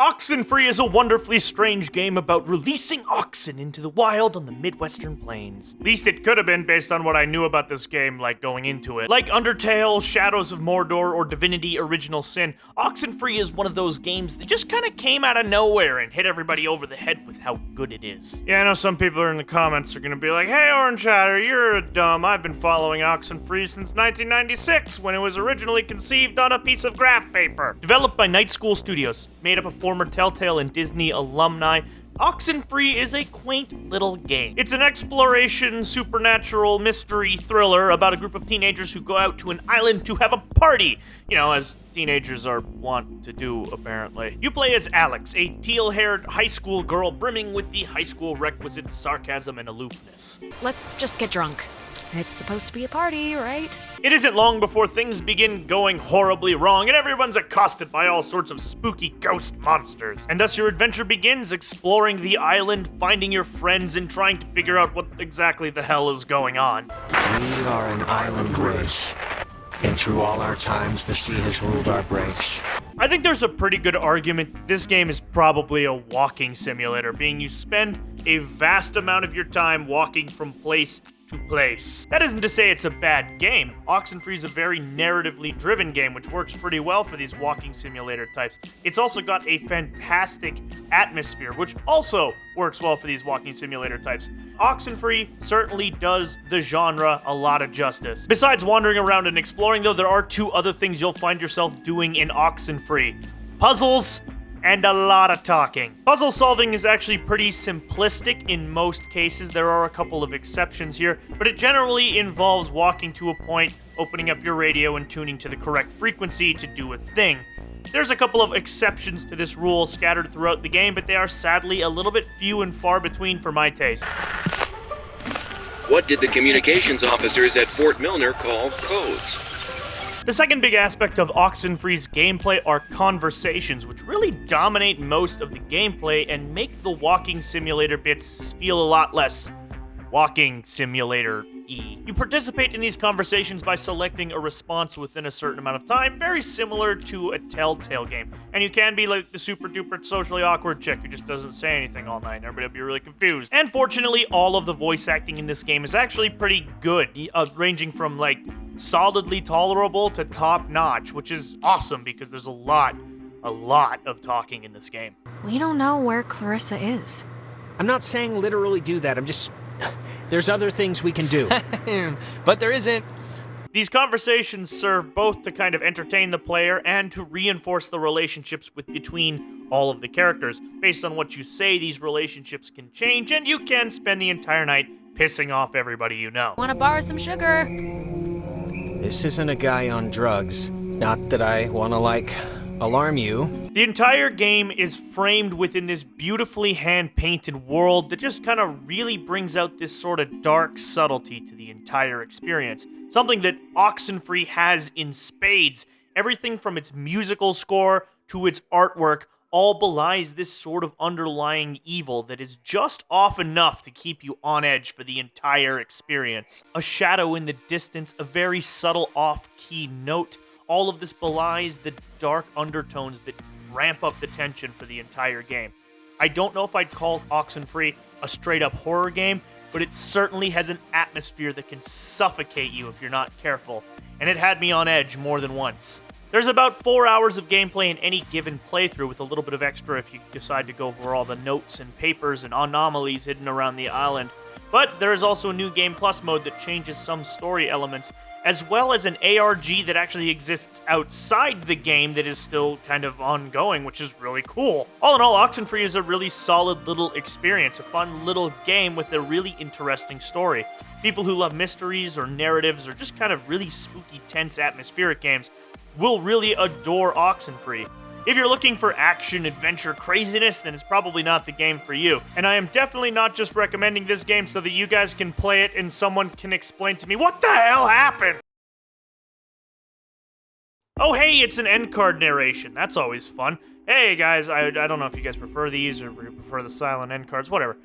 Oxenfree is a wonderfully strange game about releasing oxen into the wild on the Midwestern plains. At least it could have been based on what I knew about this game, like, going into it. Like Undertale, Shadows of Mordor, or Divinity Original Sin, Oxenfree is one of those games that just kind of came out of nowhere and hit everybody over the head with how good it is. Yeah, I know some people are in the comments are gonna be like, hey, Orange Hatter, you're a dumb. I've been following Oxenfree since 1996, when it was originally conceived on a piece of graph paper. Developed by Night School Studios, made up of former Telltale and Disney alumni, Oxenfree is a quaint little game. It's an exploration, supernatural mystery thriller about a group of teenagers who go out to an island to have a party. You know, as teenagers are wont to do, apparently. You play as Alex, a teal-haired high school girl brimming with the high school requisite sarcasm and aloofness. Let's just get drunk. It's supposed to be a party, right? It isn't long before things begin going horribly wrong and everyone's accosted by all sorts of spooky ghost monsters. And thus your adventure begins exploring the island, finding your friends, and trying to figure out what exactly the hell is going on. We are an island race, and through all our times, the sea has ruled our breaks. I think there's a pretty good argument that this game is probably a walking simulator, being you spend a vast amount of your time walking from place to place. That isn't to say it's a bad game. Oxenfree is a very narratively driven game, which works pretty well for these walking simulator types. It's also got a fantastic atmosphere, which also works well for these walking simulator types. Oxenfree certainly does the genre a lot of justice. Besides wandering around and exploring, though, there are two other things you'll find yourself doing in Oxenfree: puzzles and a lot of talking. Puzzle solving is actually pretty simplistic in most cases. There are a couple of exceptions here, but it generally involves walking to a point, opening up your radio, and tuning to the correct frequency to do a thing. There's a couple of exceptions to this rule scattered throughout the game, but they are sadly a little bit few and far between for my taste. What did the communications officers at Fort Milner call codes? The second big aspect of Oxenfree's gameplay are conversations, which really dominate most of the gameplay and make the walking simulator bits feel a lot less walking simulator-y. You participate in these conversations by selecting a response within a certain amount of time, very similar to a Telltale game. And you can be like the super duper socially awkward chick who just doesn't say anything all night and everybody will be really confused. And fortunately, all of the voice acting in this game is actually pretty good, ranging from like solidly tolerable to top-notch, which is awesome because there's a lot of talking in this game. We don't know where Clarissa is. I'm not saying literally do that, I'm just... There's other things we can do. But there isn't. These conversations serve both to kind of entertain the player and to reinforce the relationships between all of the characters. Based on what you say, these relationships can change, and you can spend the entire night pissing off everybody you know. Wanna borrow some sugar? This isn't a guy on drugs. Not that I wanna, alarm you. The entire game is framed within this beautifully hand-painted world that just kind of really brings out this sort of dark subtlety to the entire experience. Something that Oxenfree has in spades. Everything from its musical score to its artwork all belies this sort of underlying evil that is just off enough to keep you on edge for the entire experience. A shadow in the distance, a very subtle off-key note. All of this belies the dark undertones that ramp up the tension for the entire game. I don't know if I'd call Oxenfree a straight-up horror game, but it certainly has an atmosphere that can suffocate you if you're not careful, and it had me on edge more than once. There's about 4 hours of gameplay in any given playthrough, with a little bit of extra if you decide to go over all the notes and papers and anomalies hidden around the island. But there is also a new Game Plus mode that changes some story elements, as well as an ARG that actually exists outside the game that is still kind of ongoing, which is really cool. All in all, Oxenfree is a really solid little experience, a fun little game with a really interesting story. People who love mysteries or narratives or just kind of really spooky, tense, atmospheric games will really adore Oxenfree. If you're looking for action, adventure, craziness, then it's probably not the game for you. And I am definitely not just recommending this game so that you guys can play it and someone can explain to me, what the hell happened? Oh hey, it's an end card narration. That's always fun. Hey guys, I don't know if you guys prefer these or prefer the silent end cards, whatever.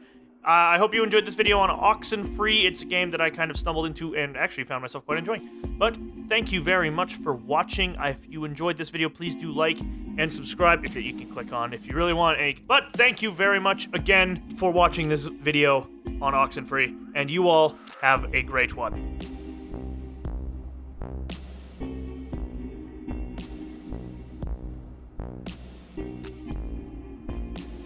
I hope you enjoyed this video on Oxenfree. It's a game that I kind of stumbled into and actually found myself quite enjoying. But thank you very much for watching. If you enjoyed this video, please do like and subscribe if you can click on if you really want. But thank you very much again for watching this video on Oxenfree, and you all have a great one.